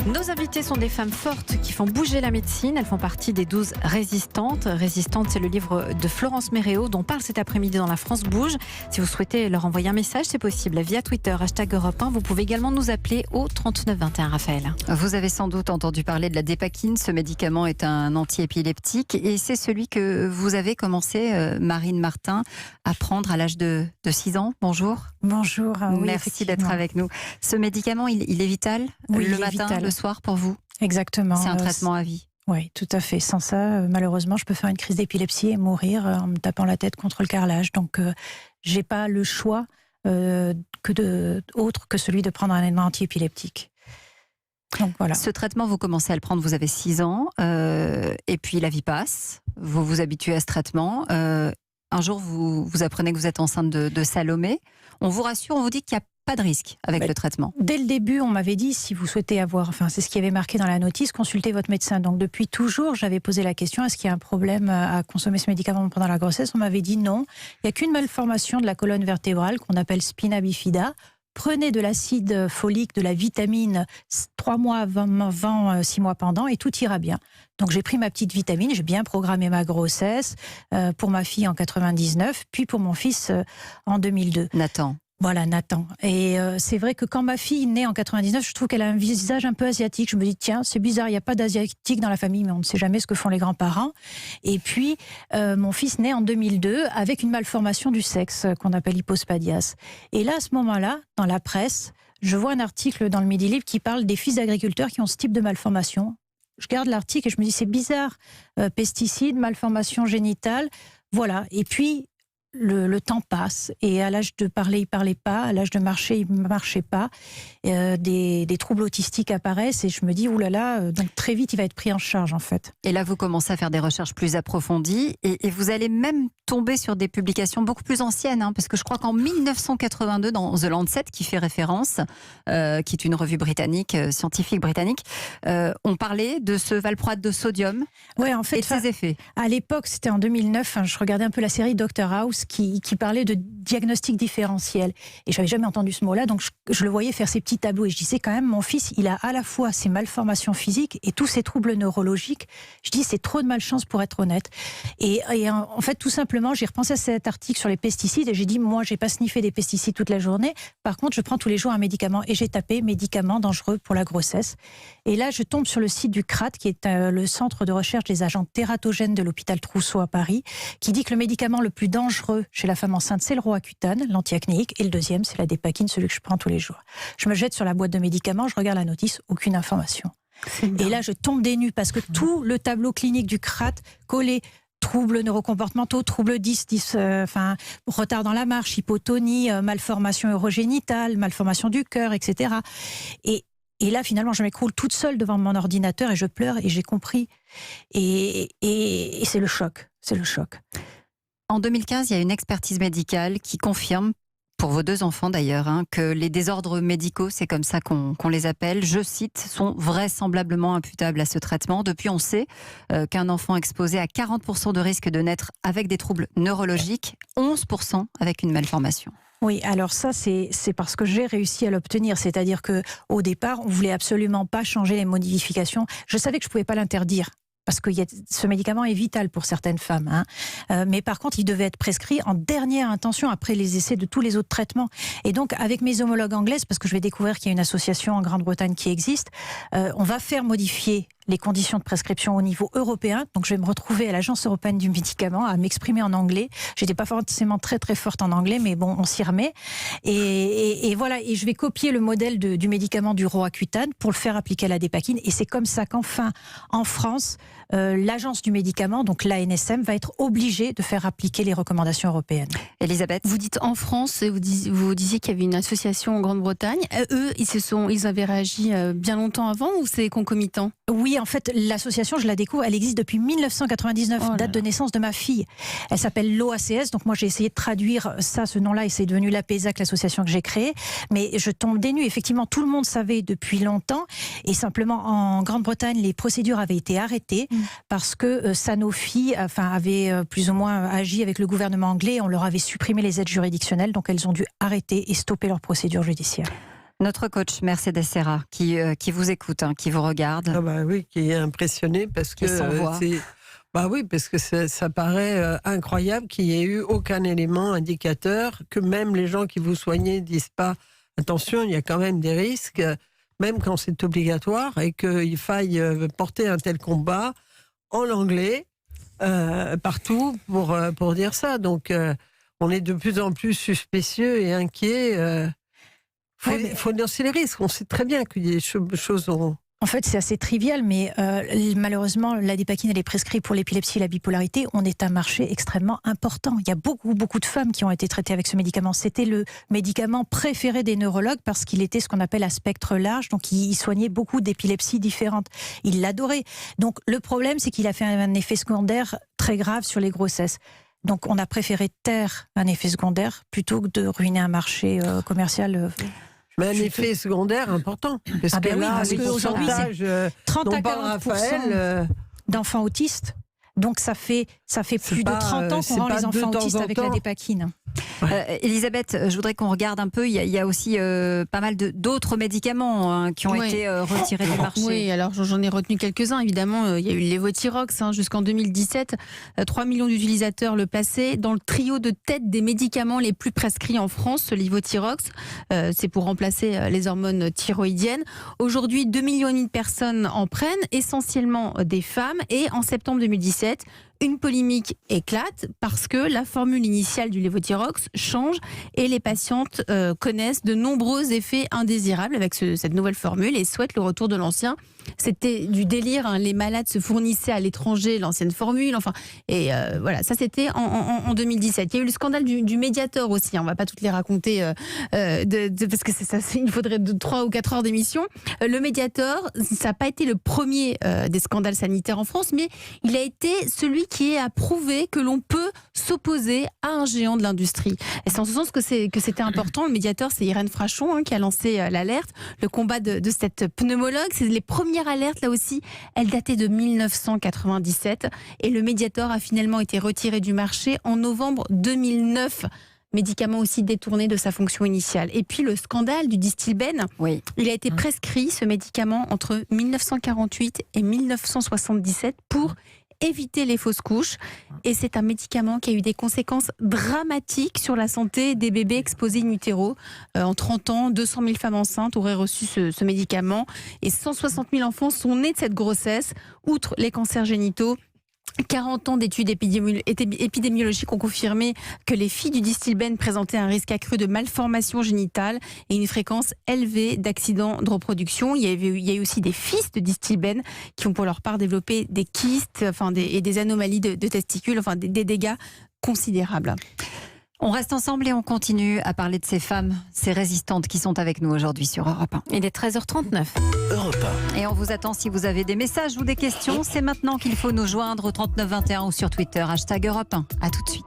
Nos invités sont des femmes fortes qui font bouger la médecine. Elles font partie des 12 résistantes. Résistantes, c'est le livre de Florence Méréo dont on parle cet après-midi dans La France Bouge. Si vous souhaitez leur envoyer un message, c'est possible via Twitter, #Europe 1. Vous pouvez également nous appeler au 39 21, Raphaël. Vous avez sans doute entendu parler de la dépakine. Ce médicament est un antiépileptique et c'est celui que vous avez commencé, Marine Martin, à prendre à l'âge de 6 ans. Bonjour. Bonjour. Merci d'être avec nous. Ce médicament, il est vital le matin, le soir pour vous? Exactement. C'est un traitement à vie. Oui, tout à fait. Sans ça, malheureusement, je peux faire une crise d'épilepsie et mourir en me tapant la tête contre le carrelage. Donc, j'ai pas le choix autre que celui de prendre un antiépileptique. Donc, voilà. Ce traitement, vous commencez à le prendre, vous avez 6 ans, et puis la vie passe, vous vous habituez à ce traitement. Un jour, vous apprenez que vous êtes enceinte de Salomé. On vous rassure, on vous dit qu'il n'y a pas de risque avec le traitement. Dès le début, on m'avait dit, si vous souhaitez avoir, enfin c'est ce qui avait marqué dans la notice, consultez votre médecin. Donc depuis toujours, j'avais posé la question, est-ce qu'il y a un problème à consommer ce médicament pendant la grossesse? On m'avait dit non, il n'y a qu'une malformation de la colonne vertébrale qu'on appelle spina bifida. Prenez de l'acide folique, de la vitamine 3 mois avant, 6 mois pendant et tout ira bien. Donc j'ai pris ma petite vitamine, j'ai bien programmé ma grossesse pour ma fille en 99, puis pour mon fils en 2002. Nathan. Voilà, Nathan. Et c'est vrai que quand ma fille naît en 99, je trouve qu'elle a un visage un peu asiatique. Je me dis, tiens, c'est bizarre, il n'y a pas d'asiatique dans la famille, mais on ne sait jamais ce que font les grands-parents. Et puis, mon fils naît en 2002 avec une malformation du sexe qu'on appelle hypospadias. Et là, à ce moment-là, dans la presse, je vois un article dans le Midi Libre qui parle des fils d'agriculteurs qui ont ce type de malformation. Je regarde l'article et je me dis, c'est bizarre, pesticides, malformation génitale, voilà. Et puis, le temps passe et à l'âge de parler, il ne parlait pas, à l'âge de marcher, il ne marchait pas. Des troubles autistiques apparaissent et je me dis, oulala, donc très vite, il va être pris en charge en fait. Et là, vous commencez à faire des recherches plus approfondies et vous allez même tomber sur des publications beaucoup plus anciennes, parce que je crois qu'en 1982, dans The Lancet, qui fait référence, qui est une revue britannique, scientifique britannique, on parlait de ce valproate de sodium et de ses effets. À l'époque, c'était en 2009, je regardais un peu la série Dr House, qui parlait de diagnostic différentiel. Et je n'avais jamais entendu ce mot-là, donc je le voyais faire ses petits tableaux. Et je disais quand même, mon fils, il a à la fois ses malformations physiques et tous ses troubles neurologiques. Je dis, c'est trop de malchance pour être honnête. Et en fait, tout simplement, j'ai repensé à cet article sur les pesticides et j'ai dit, moi, je n'ai pas sniffé des pesticides toute la journée. Par contre, je prends tous les jours un médicament et j'ai tapé médicaments dangereux pour la grossesse. Et là, je tombe sur le site du CRAT, qui est le centre de recherche des agents tératogènes de l'hôpital Trousseau à Paris, qui dit que le médicament le plus dangereux chez la femme enceinte, c'est le Roaccutane, l'antiacnéique, et le deuxième, c'est la dépakine, celui que je prends tous les jours. Je me jette sur la boîte de médicaments, je regarde la notice, aucune information. Et là, je tombe des nues parce que tout le tableau clinique du CRAT collé, troubles neurocomportementaux, troubles 10, retard dans la marche, hypotonie, malformation urogénitale, malformation du cœur, etc. Et là, finalement, je m'écroule toute seule devant mon ordinateur et je pleure et j'ai compris. Et c'est le choc, c'est le choc. En 2015, il y a une expertise médicale qui confirme, pour vos 2 enfants d'ailleurs, que les désordres médicaux, c'est comme ça qu'on les appelle, je cite, sont vraisemblablement imputables à ce traitement. Depuis, on sait qu'un enfant exposé à 40% de risque de naître avec des troubles neurologiques, 11% avec une malformation. Oui, alors ça, c'est parce que j'ai réussi à l'obtenir. C'est-à-dire qu'au départ, on ne voulait absolument pas changer les modifications. Je savais que je ne pouvais pas l'interdire. Parce que ce médicament est vital pour certaines femmes. Mais par contre, il devait être prescrit en dernière intention après les essais de tous les autres traitements. Et donc, avec mes homologues anglaises, parce que je vais découvrir qu'il y a une association en Grande-Bretagne qui existe, on va faire modifier les conditions de prescription au niveau européen. Donc, je vais me retrouver à l'Agence européenne du médicament à m'exprimer en anglais. J'étais pas forcément très très forte en anglais, mais bon, on s'y remet. Et voilà. Et je vais copier le modèle du médicament du Roaccutane pour le faire appliquer à la dépakine. Et c'est comme ça qu'enfin, en France, l'agence du médicament, donc l'ANSM, va être obligée de faire appliquer les recommandations européennes. Elisabeth, vous dites en France, vous disiez qu'il y avait une association en Grande-Bretagne. Eux, ils avaient réagi bien longtemps avant ou c'est concomitant? Oui, en fait, l'association, je la découvre, elle existe depuis 1999, date de naissance de ma fille. Elle s'appelle l'OACS, donc moi j'ai essayé de traduire ce nom-là, et c'est devenu l'APESAC, l'association que j'ai créée. Mais je tombe des nues. Effectivement, tout le monde savait depuis longtemps, et simplement en Grande-Bretagne, les procédures avaient été arrêtées parce que Sanofi avait plus ou moins agi avec le gouvernement anglais. On leur avait supprimé les aides juridictionnelles, donc elles ont dû arrêter et stopper leur procédure judiciaire. Notre coach Mercedes Serra qui vous écoute, qui vous regarde. Ah bah oui, qui est impressionné parce que c'est... Bah oui, parce que ça paraît incroyable qu'il n'y ait eu aucun élément indicateur, que même les gens qui vous soignaient disent pas attention, il y a quand même des risques, même quand c'est obligatoire, et qu'il faille porter un tel combat en anglais partout pour dire ça. Donc on est de plus en plus suspicieux et inquiets. Faut dénoncer les risques. On sait très bien qu'il y a des choses... En fait, c'est assez trivial, mais malheureusement, la dépakine, elle est prescrite pour l'épilepsie et la bipolarité. On est un marché extrêmement important. Il y a beaucoup de femmes qui ont été traitées avec ce médicament. C'était le médicament préféré des neurologues parce qu'il était ce qu'on appelle à spectre large. Donc, il soignait beaucoup d'épilepsies différentes. Ils l'adoraient. Donc, le problème, c'est qu'il a fait un effet secondaire très grave sur les grossesses. Donc, on a préféré taire un effet secondaire plutôt que de ruiner un marché commercial. Mais un effet secondaire important. Parce que là, parce les qu'aujourd'hui, pourcentages 30 à 40% Raphaël, d'enfants autistes. Donc ça fait plus de 30 ans qu'on rend les enfants autistes avec la dépakine. Elisabeth, je voudrais qu'on regarde un peu. Il y a aussi pas mal d'autres médicaments qui ont été retirés du marché. Oui, alors j'en ai retenu quelques-uns. Évidemment, il y a eu le Levothyrox jusqu'en 2017. 3 millions d'utilisateurs le passaient. Dans le trio de tête des médicaments les plus prescrits en France, ce Levothyrox, c'est pour remplacer les hormones thyroïdiennes. Aujourd'hui, 2,5 millions de personnes en prennent, essentiellement des femmes. Et en septembre 2017, une polémique éclate parce que la formule initiale du Levothyrox change et les patientes connaissent de nombreux effets indésirables avec cette nouvelle formule et souhaitent le retour de l'ancien. C'était du délire, les malades se fournissaient à l'étranger l'ancienne formule, voilà, ça c'était en 2017. Il y a eu le scandale du Mediator aussi, on ne va pas toutes les raconter parce que il faudrait 3 ou 4 heures d'émission. Le Mediator, ça n'a pas été le premier des scandales sanitaires en France, mais il a été celui qui a prouvé que l'on peut s'opposer à un géant de l'industrie. Et c'est en ce sens que c'était important. Le Mediator, c'est Irène Frachon qui a lancé l'alerte, le combat de cette pneumologue. C'est les premières alertes, là aussi, elles dataient de 1997 et le Mediator a finalement été retiré du marché en novembre 2009. Médicament aussi détourné de sa fonction initiale. Et puis le scandale du Distilbène, il a été prescrit, ce médicament, entre 1948 et 1977 pour éviter les fausses couches. Et c'est un médicament qui a eu des conséquences dramatiques sur la santé des bébés exposés in utero. En 30 ans, 200 000 femmes enceintes auraient reçu ce médicament et 160 000 enfants sont nés de cette grossesse. Outre les cancers génitaux, 40 ans d'études épidémiologiques ont confirmé que les filles du Distilbène présentaient un risque accru de malformations génitales et une fréquence élevée d'accidents de reproduction. Il y a eu aussi des fils de Distilbène qui ont pour leur part développé des kystes et des anomalies de testicules, des dégâts considérables. On reste ensemble et on continue à parler de ces femmes, ces résistantes qui sont avec nous aujourd'hui sur Europe 1. Il est 13h39. Europe 1. Et on vous attend si vous avez des messages ou des questions. C'est maintenant qu'il faut nous joindre au 39 21 ou sur Twitter, #Europe 1. À tout de suite.